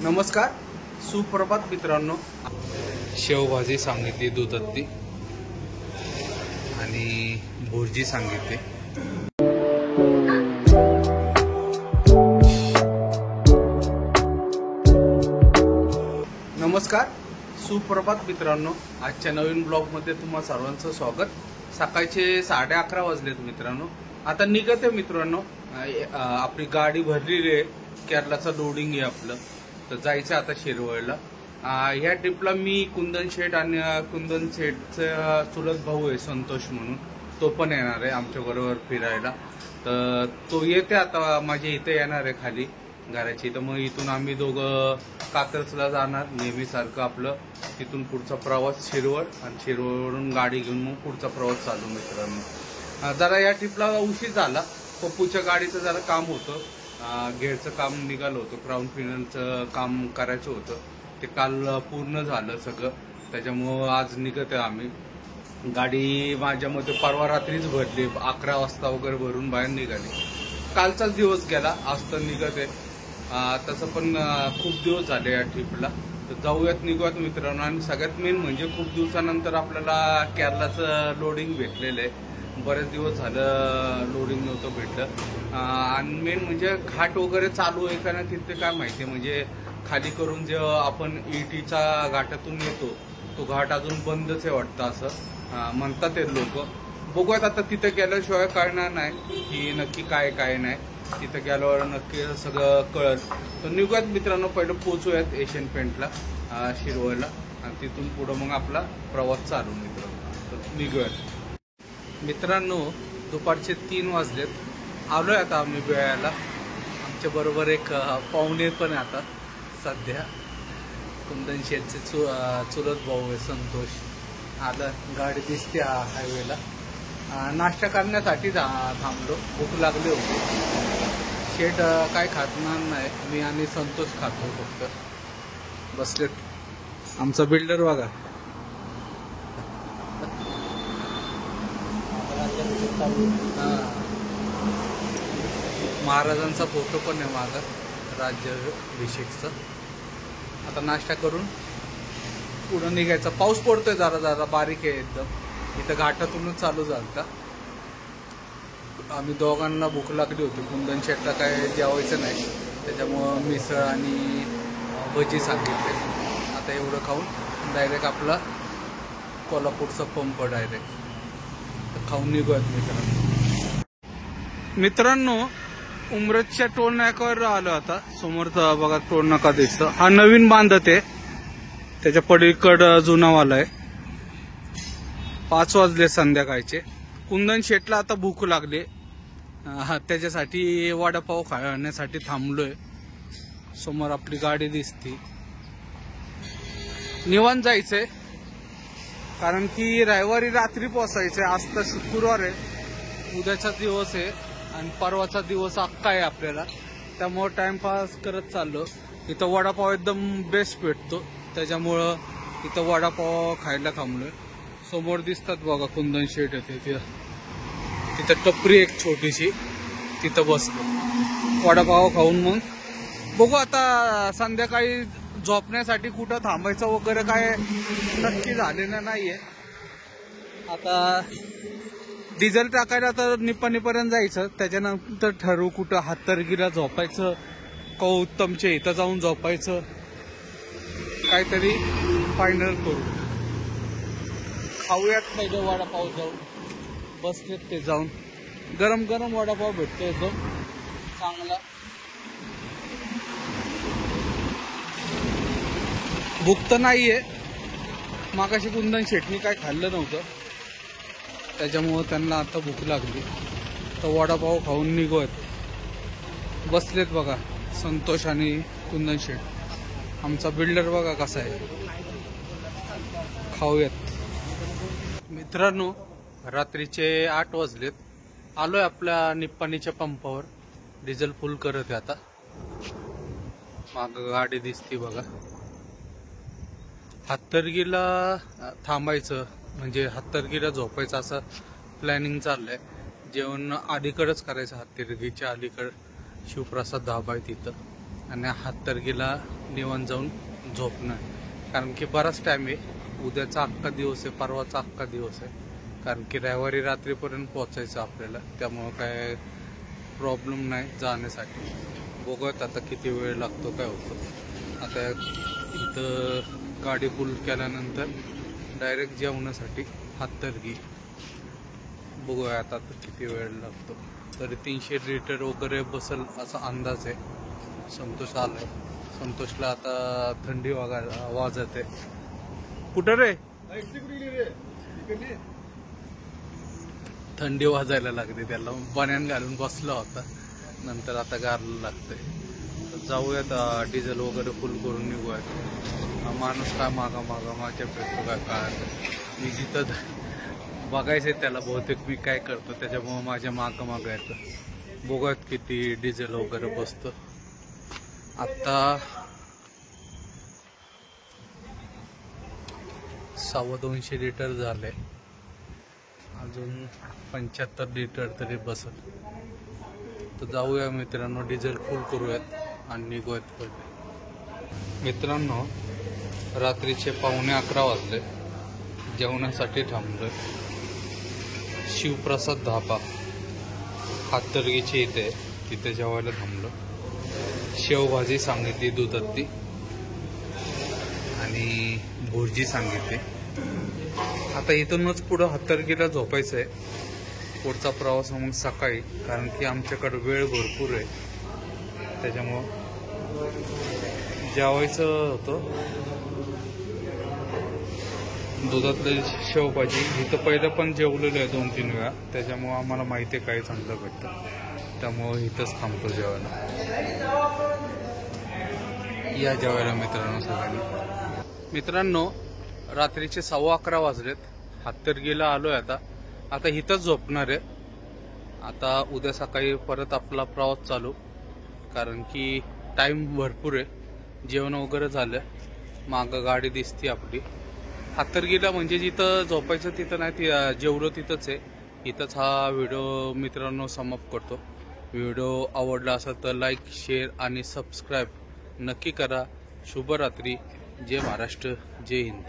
नमस्कार, सुप्रभात मित्रांनो. शेवभाजी सांगितली, दुधत्ती आणि भुर्जी सांगितली. नमस्कार, सुप्रभात मित्रांनो. आजच्या नवीन ब्लॉग मध्ये तुम्हा सर्वांचं स्वागत. सकाळचे 11:30 वाजलेत मित्रांनो. आता निघते मित्रांनो. आपली गाडी भरलेली आहे, केरळाचं लोडिंग आहे आपलं. तर जायचं आता शिरवळला. ह्या ट्रिपला मी कुंदन शेठ आणि कुंदन शेठचा चुलत भाऊ आहे संतोष म्हणून, तो पण येणार आहे आमच्या बरोबर फिरायला. तर तो येते आता माझ्या इथे येणार आहे खाली घराची. तर मग इथून आम्ही दोघं कात्रजला जाणार नेहमीसारखं आपलं. तिथून पुढचा प्रवास शिरवळ आणि शिरवळवरून गाडी घेऊन मग पुढचा प्रवास चालू मित्रांनो. जरा या ट्रिपला उशीर झाला. पप्पूच्या गाडीचं जरा काम होतं, गेअरचं काम निघालं होतं, क्राऊन क्लिनरचं काम करायचं होतं. ते काल पूर्ण झालं सगळं, त्याच्यामुळं आज निघत आहे आम्ही. गाडी माझ्या मते परवा रात्रीच भरली, 11 वाजता वगैरे भरून बाहेर निघाली. कालचाच दिवस गेला, आज तर निघत आहे. तसं पण खूप दिवस झाले या ट्रिपला. तर जाऊयात, निघूयात मित्रांनो. आणि सगळ्यात मेन म्हणजे खूप दिवसानंतर आपल्याला केरळाचं लोडिंग भेटलेलं आहे. बरेच दिवस झालं लोडिंग नव्हतं भेटलं. आणि मेन म्हणजे घाट वगैरे चालू आहे का नाही तिथे काय माहिती. म्हणजे खाली करून जेव्हा आपण ईटीचा घाटातून येतो तो घाट अजून बंदच आहे वाटतं, असं म्हणतात ते लोक. बघूयात आता, तिथे गेल्याशिवाय कळणार नाही की नक्की काय काय नाही. तिथे गेल्यावर नक्की सगळं कळत. तर निघूयात मित्रांनो. पहिलं पोचूयात एशियन पेंटला शिरवळला आणि तिथून पुढं मग आपला प्रवास चालू मित्रांनो. तर निघूयात मित्रांनो. दुपारचे 3 वाजलेत. आलोय आता आम्ही वेळाला. आमच्या बरोबर एक पाहुणे पण आहे आता सध्या. कुंदन शेठचे चुलत भाऊ आहे संतोष. आलं, गाडी दिसते हायवेला. नाश्ता करण्यासाठी थांबलो, भूक लागली होती. शेठ काय खाणार नाही, मी आणि संतोष खातो फक्त. बसलेत. आमचा बिल्डर बघा. महाराजांचा फोटो पण आहे मागं, राज्याभिषेकचा. आता नाश्ता करून पुढं निघायचा. पाऊस पडतोय जरा जरा, बारीक आहे एकदम. इथं घाटातूनच चालू झालता. आम्ही दोघांना भूक लागली होती. कुंदन शेठला काय जेवायचं नाही, त्याच्यामुळं मिसळ आणि भजी सांगितले. आता एवढं खाऊन डायरेक्ट आपला कोल्हापूरचा पंप डायरेक्ट खाऊन निघूयात मित्रांनो. उमरजच्या टोल नाक्यावर आलो आता. समोरचा बघा टोल नाका दिसतं. हा नवीन बांधत आहे, त्याच्या पलीकडं जुनावाला आहे. 5 वाजले संध्याकाळचे. कुंदन शेठला आता भूक लागली, त्याच्यासाठी वडापाव खाण्यासाठी थांबलोय. समोर आपली गाडी दिसती. निवांत जायचंय कारण की रविवारी रात्री पोहोचायचंय. आज तर शुक्रवार आहे, उद्याचा दिवस आहे आणि परवाचा दिवस अख्खा आहे आपल्याला. त्यामुळं टाइमपास करत चाललो. इथं वडापाव एकदम बेस्ट भेटतो, त्याच्यामुळं इथं वडापाव खायला थांबलोय. समोर दिसतात बघा कुंदन शेठ येते. तिथं टपरी एक छोटीशी, तिथं बसलो. वडापाव खाऊन मग बघू आता. संध्याकाळी झोपण्यासाठी कुठं थांबायचं वगैरे काय नक्की झालेलं नाहीये. आता डिझेल टाकायला तर निप्पाणीपर्यंत जायचं, त्याच्यानंतर ठरवू कुठं हातर्गीला झोपायचं का उत्तमच्या इथं जाऊन झोपायचं, काहीतरी फायनल करू. खाऊयात पहिले वडापाव जाऊन. बसलेत ते जाऊन. गरम गरम वडापाव भेटतो एकदम चांगला. भूक तर नाहीये. मागाशी कुंदन शेठनी काय खाल्लं नव्हतं, त्याच्यामुळं त्यांना आता भूक लागली. तर वडापाव खाऊन निघूयात. बसलेत बघा संतोष आणि कुंदन शेठ. आमचा बिल्डर बघा कसा आहे. खाऊयात मित्रांनो. रात्रीचे 8 वाजलेत. आलोय आपल्या निप्पाणीच्या पंपावर. डिझेल फुल करत आहे आता. माग गाडी दिसती बघा. हातर्गीला थांबायचं म्हणजे हातर्गीला झोपायचं असं प्लॅनिंग चाललंय. जेवण अलीकडंच करायचं, हातर्गीच्या अलीकडं शिवप्रसाद धाबा आहे तिथं. आणि हाततर्गीला निवांत जाऊन झोपणं, कारण की बराच टाइम आहे. उद्याचा अख्खा दिवस आहे, परवाचा अख्खा दिवस आहे, कारण की रविवारी रात्रीपर्यंत पोचायचं आपल्याला. त्यामुळं काय प्रॉब्लेम नाही जाण्यासाठी. बघूयात आता किती वेळ लागतो, काय होतं. आता इथं गाडी फुल केल्यानंतर डायरेक्ट जेवणासाठी हाततर्गी. बघूया आता किती वेळ लागतो. तरी 300 लिटर वगैरे बसल असा अंदाज आहे. संतोष आलाय. संतोषला आता थंडी वाजत आहे. कुठं रे? थंडी वाजायला लागते त्याला. बन्यान घालून बसला होता, नंतर आता गारला लागतंय. जाऊयात डिझेल वगैरे फुल करून निघूयात. हा माणूस काय मागा माझ्या भेटतो काय मी जिथं बघायचंय त्याला. बहुतेक मी काय करतो त्याच्यामुळे माझ्या मागं येतं. बघूयात किती डिझेल वगैरे बसतं. आता 250 लिटर झाले. अजून 75 लिटर तरी बसल. तर जाऊया मित्रांनो, डिझेल फुल करूयात आणि निघूयात पहिले. मित्रांनो, रात्रीचे 11:15 वाजले. जेवणासाठी थांबलोय. शिवप्रसाद धाबा हाततर्गीची इथे, तिथे जेवायला थांबलो. शेवभाजी सांगितली दुधातली आणि भुर्जी सांगितली. आता इथूनच पुढं हाततर्गीला झोपायचं आहे. पुढचा प्रवास मग सकाळी, कारण की आमच्याकडे वेळ भरपूर आहे. त्याच्यामुळं जेवायचं होतं. दुधातली शेवभाजी इथं पहिलं पण जेवलेलं आहे 2-3 वेळा. त्याच्यामुळं आम्हाला माहिती आहे काय चांगलं भेटतं. त्यामुळं इथंच थांबतो जेवायला. या जेवायला मित्रांनो सगळ्यांनी. मित्रांनो, रात्रीचे 11:15 वाजलेत. हाततर्गीला आलोय. आता इथंच झोपणार आहे. आता उद्या सकाळी परत आपला प्रवास चालू, कारण की टाइम भरपूर आहे. जेवण वगैरे झालं. मागं गाडी दिसते आपली. हाततर्गीला म्हणजे जिथं झोपायचं तिथं नाही, जेवढं तिथंच आहे. इथंच हा व्हिडिओ मित्रांनो समाप्त करतो. व्हिडिओ आवडला असेल तर लाईक, शेअर आणि सबस्क्राईब नक्की करा. शुभरात्री. जय महाराष्ट्र, जय हिंद.